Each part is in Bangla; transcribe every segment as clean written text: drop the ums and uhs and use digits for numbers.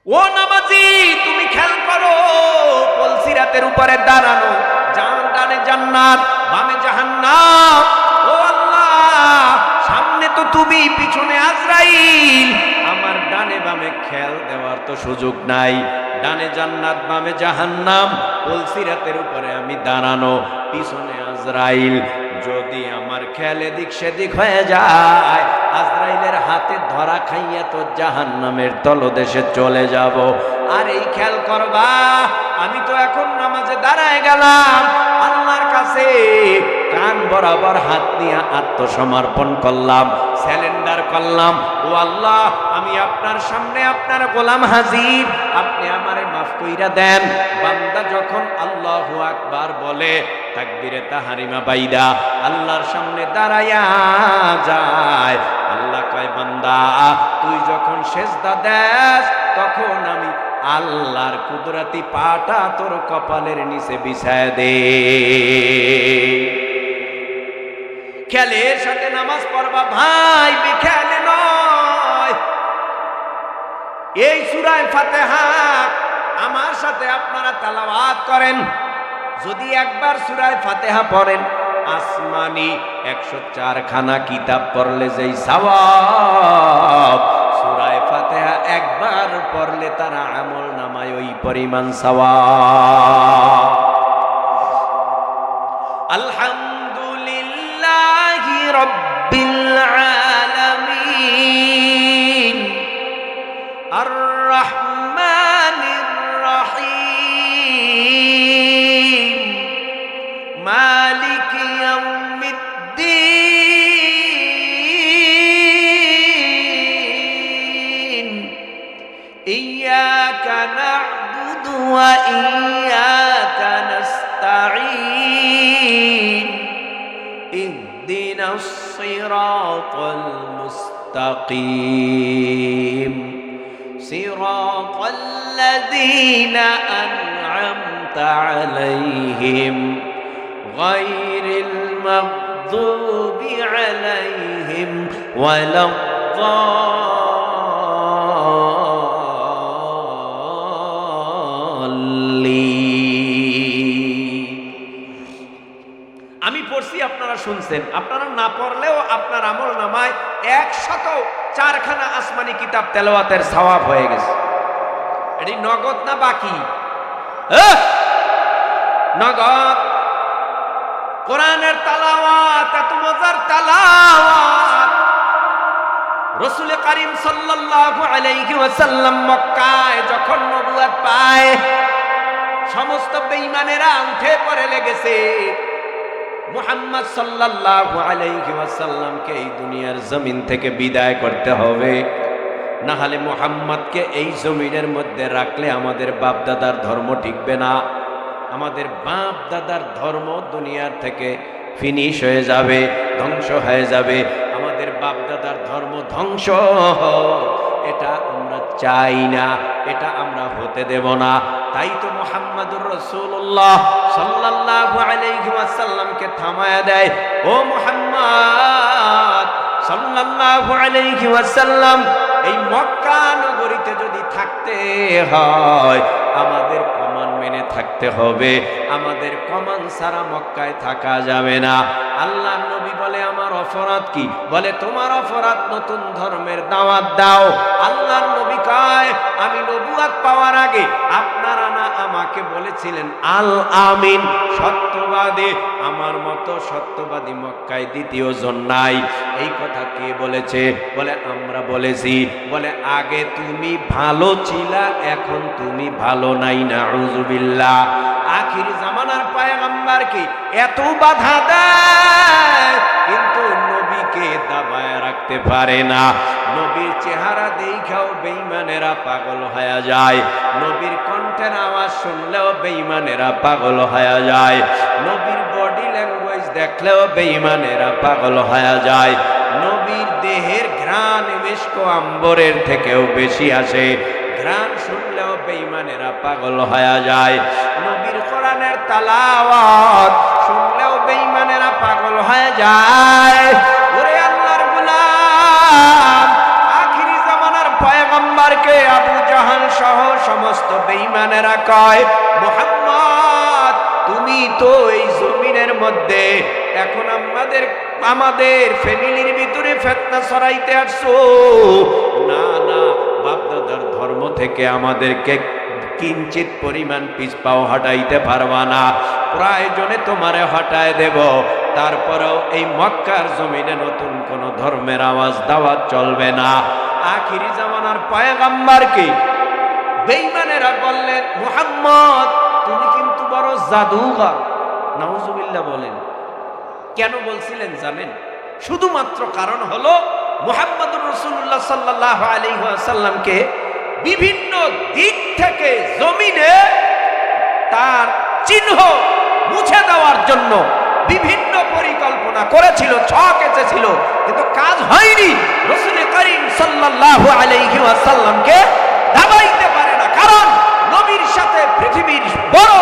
ও নামাজি, তুমি খেয়াল করো, পুলসিরাতের উপরে দাঁড়ানো, ডানে জান্নাত, বামে জাহান্নাম। ও আল্লাহ, সামনে তো তুমি, পিছনে আজরাইল। আমার ডানে বামে খেয়াল দেওয়ার তো সুযোগ নাই। ডানে জান্নাত, বামে জাহান্নাম, পুলসিরাতের উপরে আমি দাঁড়ানো, পিছনে আজরাইল। যদি আমার খেয়াল এদিক সেদিক হয়ে যায়, আজরাইলের হাতে ধরা খাইয়া তো জাহান্নামের তলদেশে চলে যাব। আর এই খেয়াল করবা, আমি তো এখন নামাজে দাঁড়ায় গেলাম, আল্লাহর কাছে কান বরাবর হাত নিয়ে আত্মসমর্পণ করলাম, স্যালেন্ডার করলাম। ও আল্লাহ, আমি আপনার সামনে আপনার গোলাম হাজির, আপনি আমারে মাফ কইরা দেন। বান্দা যখন আল্লাহু আকবার বলে, তাকবীরে তাহরিমা বাইদা আল্লাহর সামনে দাঁড়ায়া যায়, আল্লাহ কয়, বান্দা তুই যখন সেজদা দেস, তখন আমি আল্লাহর কুদরতি পাটা তোর কপালের নিচে বিছায় দে। খেয়ালের সাথে নামাজ পড়বা ভাই, বেখেয়ালে নয়। এই সূরা ফাতিহা আমার সাথে আপনারা তেলাওয়াত করেন। যদি একবার সূরা ফাতিহা পড়েন, আসমানি 104 খানা কিতাব পড়লে যেই সওয়াব, সূরা ফাতিহা একবার পড়লে তার আমল নামায় ওই পরিমাণ সওয়াব। আলহামদুলিল্লাহি রাব্বিল আলামিন, আর রহমানির রহিম, মালিক ইয়াউমিদ্দিন, ইয়্যাকা না'বুদু ওয়া ইয়্যাকা নাস্তাঈন, ইহদিনাস সিরাতাল মুস্তাকিম, সিরাতাল লাযীনা আন'আমতা আলাইহিম গায়রিল মাগদুবি আলাইহিম ওয়ালাদ-দাল্লিন। আমি পড়ছি, আপনারা শুনছেন। আপনারা না পড়লেও আপনার আমল নামায় 104 খানা আসমানি কিতাব তেলাওয়াতের সওয়াব হয়ে গেছে। এটি নগদ না বাকি? নগদ। কোরআনের তেলাওয়াত এত মজার তেলাওয়াত, রাসূল কারীম সাল্লাল্লাহু আলাইহি ওয়াসাল্লাম মক্কায় যখন নবুয়ত পায়, সমস্ত বেঈমানেরা উঠে পড়ে লেগেছে। মুহাম্মদ সাল্লাল্লাহু আলাইহি ওয়াসাল্লামকে এই দুনিয়ার জমিন থেকে বিদায় করতে হবে, না হলে মুহাম্মদকে এই জমিনের মধ্যে রাখলে আমাদের বাপ দাদার ধর্ম টিকবে না। আমাদের বাপ দাদার ধর্ম দুনিয়ার থেকে ফিনিশ হয়ে যাবে, ধ্বংস হয়ে যাবে। আমাদের বাপ দাদার ধর্ম ধ্বংস হোক, এটা আমরা চাই না, এটা আমরা হতে দেব না। তাই তো মুহাম্মাদুর রাসূলুল্লাহ সাল্লাল্লাহু আলাইহি ওয়াসাল্লামকে থামায়া দেয়, ও মুহাম্মদ সাল্লাল্লাহু আলাইহি ওয়াসাল্লাম, এই মক্কা নগরীতে যদি থাকতে হয়, আমাদের কমান মেনে থাকতে হবে, আমাদের কমান ছাড়া মক্কায় থাকা যাবে না। আল্লাহর নবী বলে, আমার অপরাধ কি? বলে, তোমার অপরাধ নতুন ধর্মের দাওয়াত দাও। আল্লাহর নবী কয়, আমি নবুয়ত পাওয়ার আগে আপনারা না আমাকে বলেছিলেন আল আমিন, সত্যবাদী, আমার মতো সত্যবাদী মক্কায় দ্বিতীয় জন নাই। এই কথা কে বলেছে? বলে, আমরা বলেছি। বলে, আগে তুমি ভালো ছিলা, এখন তুমি ভালো নাই। নাউযুবিল্লাহ। আখির জামানার পয়গম্বরকে এত বাধা দেয়, কিন্তু নবীকে দাবায় রাখতে পারে না। নবীর চেহারা দেখাও বেঈমানেরা পাগল হয়ে যায়, নবীর কণ্ঠের আওয়াজ শুনলেও বেঈমানেরা পাগল হয়ে যায়, নবীর বডি ল্যাঙ্গুয়েজ দেখলেও বেঈমানেরা পাগল হয়ে যায়। নবীর দেহের ঘ্রাণ মিশক আম্বরের থেকেও বেশি আসে, ঘ্রাণ শুনলেও বেঈমানেরা পাগল হয়ে যায়। নবীর কোরআনের তেলাওয়াত শুনলেও বেঈমানেরা পাগল হয়ে যায়। ওরে আল্লাহর গোলাম, আখিরি জামানার পয়গম্বরকে আবু জাহাল সহ সমস্ত বেঈমানেরা কয়, মুহাম্মদ তুমি তো এই জমিনের মধ্যে এখন আমাদের ফ্যামিলির ভিতরে ফিতনা ছড়াইতে আসছো। না না, বাপদাদার ধর্ম থেকে আমাদেরকে কিঞ্চিত পরিমাণ পিছপাও হটাইতে পারবা না, প্রয়োজনে তোমারে হটায় দেব। তারপরেও এই মক্কার জমিনে নতুন কোন ধর্মের আওয়াজ দাওয়াত চলবে না। আখিরি জামানার পয়গম্বরকে বেঈমানেরা বললেন, মুহাম্মদ তুমি কিন্তু বড় জাদুঘর। নাউজুবিল্লাহ বলেন। কেন বলছিলেন জানেন? শুধুমাত্র কারণ হলো মুহাম্মদুর রাসূলুল্লাহ সাল্লাল্লাহু আলাইহি ওয়াসাল্লামকে বিভিন্ন দিক থেকে জমিনে তার চিহ্ন মুছে দেওয়ার জন্য বিভিন্ন পরিকল্পনা করেছিল, ছক এঁচেছিল, কিন্তু কাজ হয়নি। রাসূল করিম সাল্লাল্লাহু আলাইহি ওয়াসাল্লামকে দাবাইতে পারে না, কারণ নবীর সাথে পৃথিবীর বড়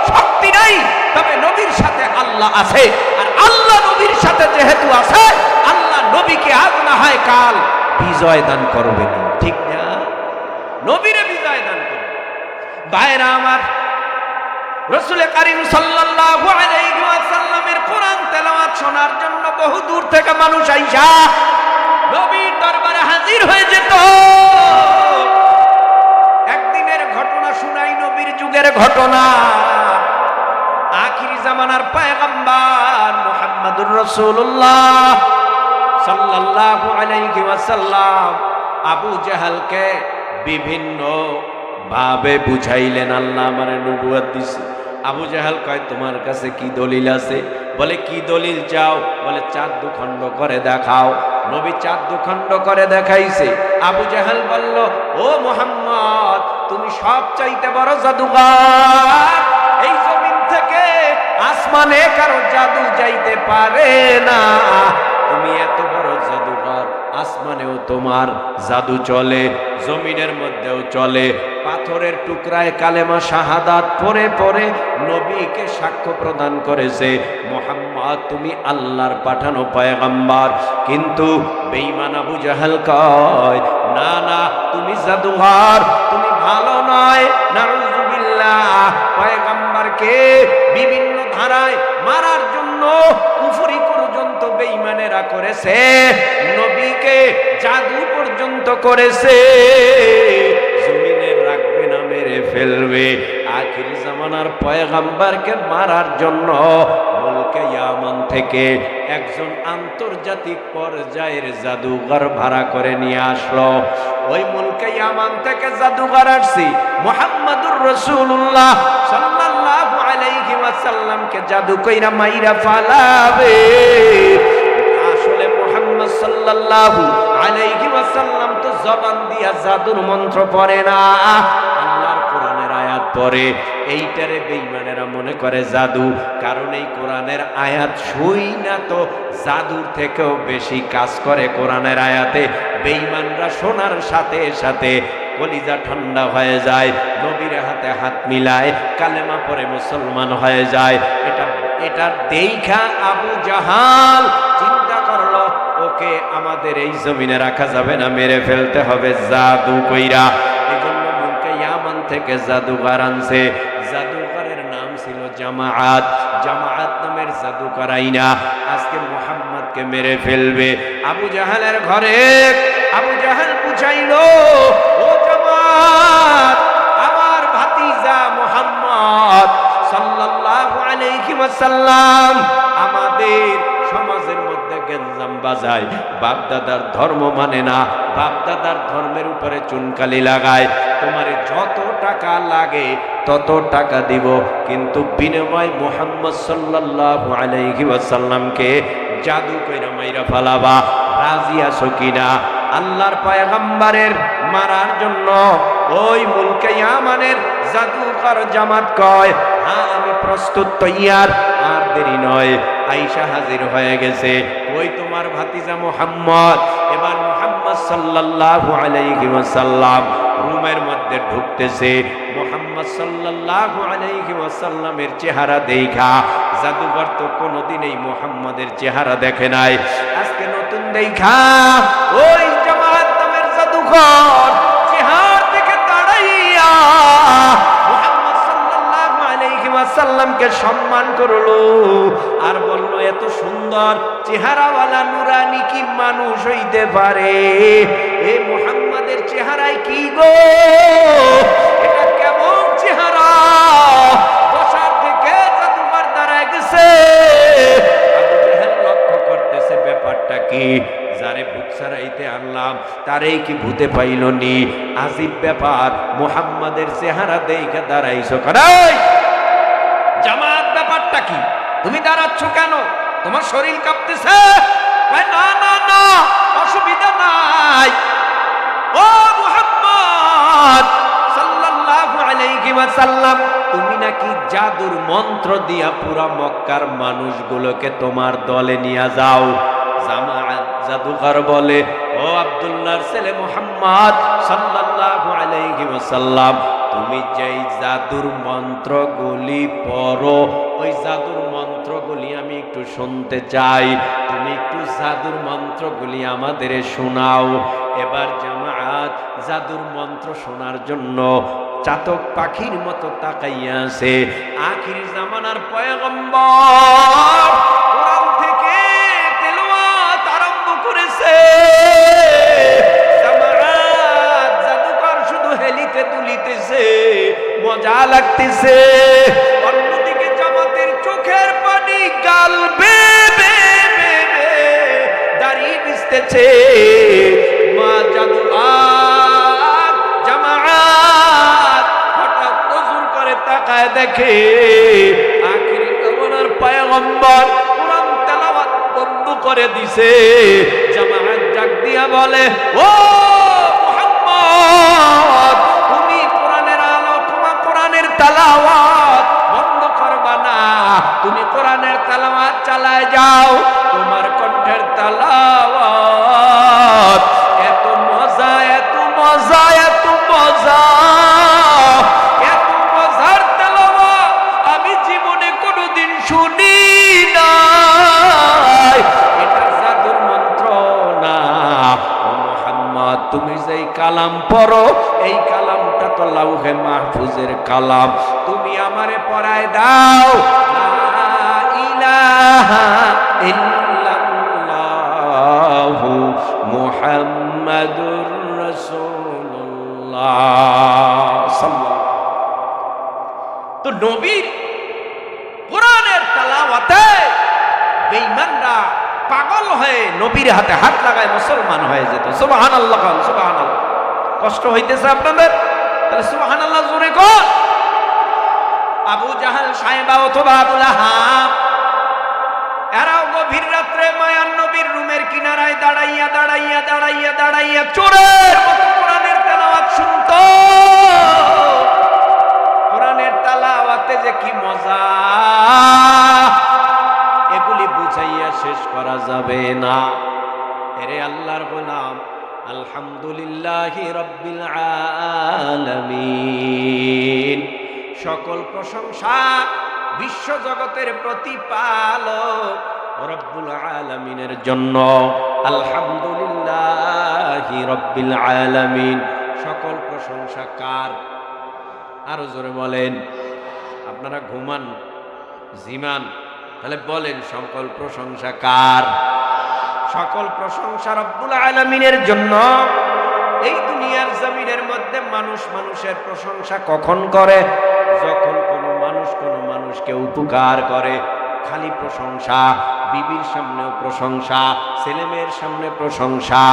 শক্তি নাই, তবে নবীর সাথে আল্লাহ আছে। আর আল্লাহ নবীর সাথে যেহেতু আছে, আল্লাহ নবীকে আজ না হয় কাল বিজয় দান করবেন, ঠিক না? নবীরে বিজয় দান করবেন। ভাইরা আমার, রাসূল করিম সাল্লাল্লাহু আলাইহি ওয়াসাল্লামের কোরআন তেলাওয়াত শোনার জন্য বহু দূর থেকে মানুষ আইসা নবীর দরবারে হাজির হয়ে যেত। একদিনের ঘটনা শুনাই, নবীর যুগের ঘটনা। আখিরি জামানার পয়গম্বর মুহাম্মদুর রাসূলুল্লাহ সাল্লাল্লাহু আলাইহি ওয়াসাল্লাম আবু জাহালকে বিভিন্ন ভাবে বুঝাইলেন, আল্লাহ আমারে নবুয়ত দিছে। আবু জাহাল কয়, তোমার কাছে কি দলিল আছে? বলে, কি দলিল চাও? বলে, চাঁদ দুখণ্ড করে দেখাও। নবী চাঁদ দুখণ্ড করে দেখাইছে। আবু জাহাল বলল, ও মুহাম্মদ তুমি সব চাইতে বড় জাদুঘর, এই জমিন থেকে আসমানে কারো জাদু যাইতে পারে না, তুমি এত বড় জাদুঘর, আসমানেও তোমার জাদু চলে, জমিনের মধ্যেও চলে। পাথরের টুকরায় কালেমা শাহাদাত পড়ে পড়ে নবীকে সাক্ষ্য প্রদান করেছে, মুহাম্মদ তুমি আল্লাহর পাঠানো পয়গম্বর। কিন্তু বেঈমান আবু জাহাল কয়, না না, তুমি জাদুঘর, তুমি ভালো নয়। নাউজুবিল্লাহ। পয়গম্বরকে বিভিন্ন ধারায় মারার জন্য কুফরি পর্যন্ত বেঈমানেরা করেছে, নবীকে জাদু পর্যন্ত করেছে, জমিনে রাখবে না, মেরে ফেলবে। আখিরি জামানার পয়গম্বরকে মারার জন্য মুলকে ইয়ামান থেকে একজন আন্তর্জাতিক পর্যায়ের জাদুঘর ভাড়া করে নিয়ে আসলো। ওই মুলকে ইয়ামান থেকে জাদুঘর আসছি মুহাম্মদুর রাসূলুল্লাহ সাল্লাল্লাহু আলাইহি ওয়াসাল্লামকে জাদু কইরা মাইরা ফালাবে। আসলে মুহাম্মদ সাল্লাল্লাহু আলাইহি ওয়াসাল্লাম তো জবান দিয়া জাদুর মন্ত্র পড়ে না, আল্লাহর কোরআনের আয়াত পড়ে। এইটারে বেঈমানেরা মনে করে জাদু, কারণ এই কোরআনের আয়াত শুই না তো জাদুর থেকেও বেশি কাজ করে কোরআনের আয়াতে। বেঈমানরা শোনার সাথে সাথে কলিজা ঠান্ডা হয়ে যায়, নবীর হাতে হাত মিলায়, কালেমা পড়ে মুসলমান হয়ে যায়। এটা দেখা আবু জাহাল চিন্তা করলো, ওকে আমাদের এই জমিনে রাখা যাবে না, মেরে ফেলতে হবে জাদু কইরা। এই জন্য মুলকে ইয়ামান থেকে জাদুঘর আনছে। জাদুঘরের নাম ছিল জামাআত। জামাআত নামের জাদুঘর আইনা আজকে মুহাম্মদকে মেরে ফেলবে। আবু জাহালের ঘরে আবু জাহাল বুঝাইলো, ও জামাত, আমার ভাতিজা মুহাম্মদ সাল্লাল্লাহু আলাইহি ওয়াসাল্লাম আমাদের সমাজের মধ্যে গেঞ্জাম বাজায়, বাপদাদার ধর্ম মানে না, বাপদাদার ধর্মের উপরে চুনকালি লাগায়। তোমারে যত টাকা লাগে তত টাকা দিব, কিন্তু বিনিময় মুহাম্মদ সাল্লাল্লাহু আলাইহি ওয়াসাল্লামকে জাদু কইরা মাইরা ফালাবা। রাজি আছো কিনা? আল্লাহর পয়গম্বরের মারার জন্য ওই মুলকে ইয়ামানের জাদুকর জামাত কয়, হ্যাঁ আমি প্রস্তুত, তৈয়ার, আর দেরি নয়। আয়েশা হাজির হয়ে গেছে। ওই তোমার ভাতিজা মুহাম্মদ। এবার মুহাম্মদ সাল্লাল্লাহু আলাইহি ওয়াসাল্লাম রুমের মধ্যে ঢুকতেছে। মুহাম্মদ সাল্লাল্লাহু আলাইহি ওয়াসাল্লামের চেহারা দেখা জাদুঘর তো কোনোদিন এই মুহাম্মাদের চেহারা দেখে নাই, আজকে নতুন দেখা ওই জামাত নামের জাদুঘর চেহারা থেকে দাঁড়াইয়া করলো আর বলল, এত সুন্দর চেহারাওয়ালা নুরানি কি মানুষ হইতে পারে? এ মুহাম্মাদের চেহারায় কি গো, এটা কেমন চেহারা? বসার থেকে জাদুকর দাঁড়ায় গেছে। আবু জেহেল লক্ষ্য করতেছে ব্যাপারটা কি, যারে ভূত ছাড়াইতে আনলাম তারেই কি ভূতে পাইল নি? আজীব ব্যাপার, মুহাম্মাদের চেহারা দেখে দাঁড়াইছো কেন? জামাত ব্যাপারটা কি? তুমি দাঁড়াচ্ছ কেন? তোমার শরীর কাঁপতেছে? না না না, অসুবিধা নাই। ও মুহাম্মদ সাল্লাল্লাহু আলাইহি ওয়াসাল্লাম, তুমি নাকি জাদুর মন্ত্র দিয়া পুরা মক্কার মানুষগুলোকে তোমার দলে নিয়ে যাও। জামাত জাদুকর বলে, ও আব্দুল্লাহর ছেলে মুহাম্মদ সাল্লাল্লাহু আলাইহি ওয়াসাল্লাম, তুমি যেই জাদুর মন্ত্রগুলি পড়ো, ওই জাদুর মন্ত্রগুলি আমি একটু শুনতে চাই। তুমি একটু জাদুর মন্ত্রগুলি আমাদের শোনাও। এবার জামাত জাদুর মন্ত্র শোনার জন্য চাতক পাখির মতো তাকাইয়া আছে। আখির জামানার পয়গম্বর কোরআন থেকে তেলাওয়াত আরম্ভ করেছে। জামাত জাদুকর শুধু হেলিতে দুলিতেছে, মজা লাগতেছে। অন্যদিকে জামাতের চোখের পানি গাল বেবে বেবে দাঁড়িয়ে ভিজতেছে। মা জাদুকর জামাত হঠাৎ নজর করে তাকায় দেখে আখির জামানার পয়গম্বর কোরআন তেলাওয়াত বন্ধ করে দিছে। জামাত ডাক দিয়া বলে, ও মুহাম্মদ, তুমি কোরআনের আলো, তোমার কোরআনের তেলাওয়াত বন্ধ করবা না, তুমি কোরআনের তেলাওয়াত চালায় যাও। তোমার কণ্ঠের তেলাওয়াত এত মজা, এত মজা, এত মজা, এত মজার তেলাওয়াত আমি জীবনে কোনোদিন শুনি নাই। এটা জাদুর মন্ত্র না। ও মুহাম্মদ, তুমি যেই কালাম পড়ো, এই কালামটা তো লাউহে মাহফুজের কালাম, তুমি আমারে পড়ায় দাও। লা ইলাহা ইল্লাল্লাহু মুহাম্মাদুর রাসূলুল্লাহ সাল্লাল্লাহু। তো নবীর কোরআনের তেলাওয়াতে বেঈমানরা পাগল হয়ে নবীর হাতে হাত লাগায় মুসলমান হয়ে যেত। সুবহানাল্লাহ, সুবহানাল্লাহ। কষ্ট হইতেছে আপনাদের? তাহলে সুবহানাল্লাহ জোরে কর। আবু জাহাল, সাইবা অথবা আবু লাহাব, এরাও গভীর রাত্রে মায়ার নবীর রুমের কিনারায় দাঁড়াইয়া দাঁড়াইয়া দাঁড়াইয়া দাঁড়াইয়া চোরের মতো কোরআনের তেলাওয়াত শুনতো। কোরআনের তেলাওয়াতে যে কি মজা, এগুলি বুঝাইয়া শেষ করা যাবে না। এরে আল্লাহর গোলাম, আলহামদুলিল্লাহি রাব্বিল আলামিন, সকল প্রশংসা বিশ্ব জগতের প্রতিপালক রব্বুল আলামিনের জন্য। আলহামদুলিল্লাহি রাব্বিল আলামিন, সকল প্রশংসা কার? আরো জোরে বলেন। আপনারা ঘুমান, জিমান, তাহলে বলেন সকল প্রশংসা কার? সকল প্রশংসা রব্বুল আলামিনের জন্য। এই দুনিয়ার জমিনের মধ্যে মানুষ মানুষের প্রশংসা কখন করে? যখন কোনো মানুষ কোনো মানুষকে উপকার করে, খালি প্রশংসা। বিবির সামনেও প্রশংসা, ছেলেমেয়ের সামনে প্রশংসা,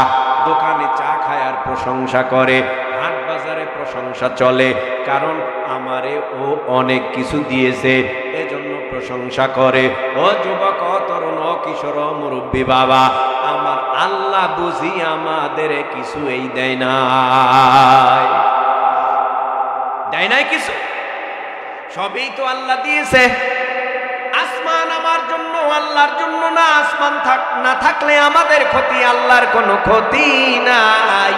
দোকানে চা খায় আর প্রশংসা করে, হাট বাজারে প্রশংসা চলে। কারণ আমারে ও অনেক কিছু দিয়েছে, এজন্য প্রশংসা করে। ও যুবক, ও তরুণ, ও কিশোর, ও মুরব্বী বাবা, আমার আল্লাহ বুঝি আমাদের কিছু এই দেয় নাই, দেয় নাই কিছু, সবই তো আল্লাহ দিয়েছে। আসমান আমার জন্য, আল্লাহর জন্য না। আসমান না থাকলে আমাদের ক্ষতি, আল্লাহর কোনো ক্ষতি নাই।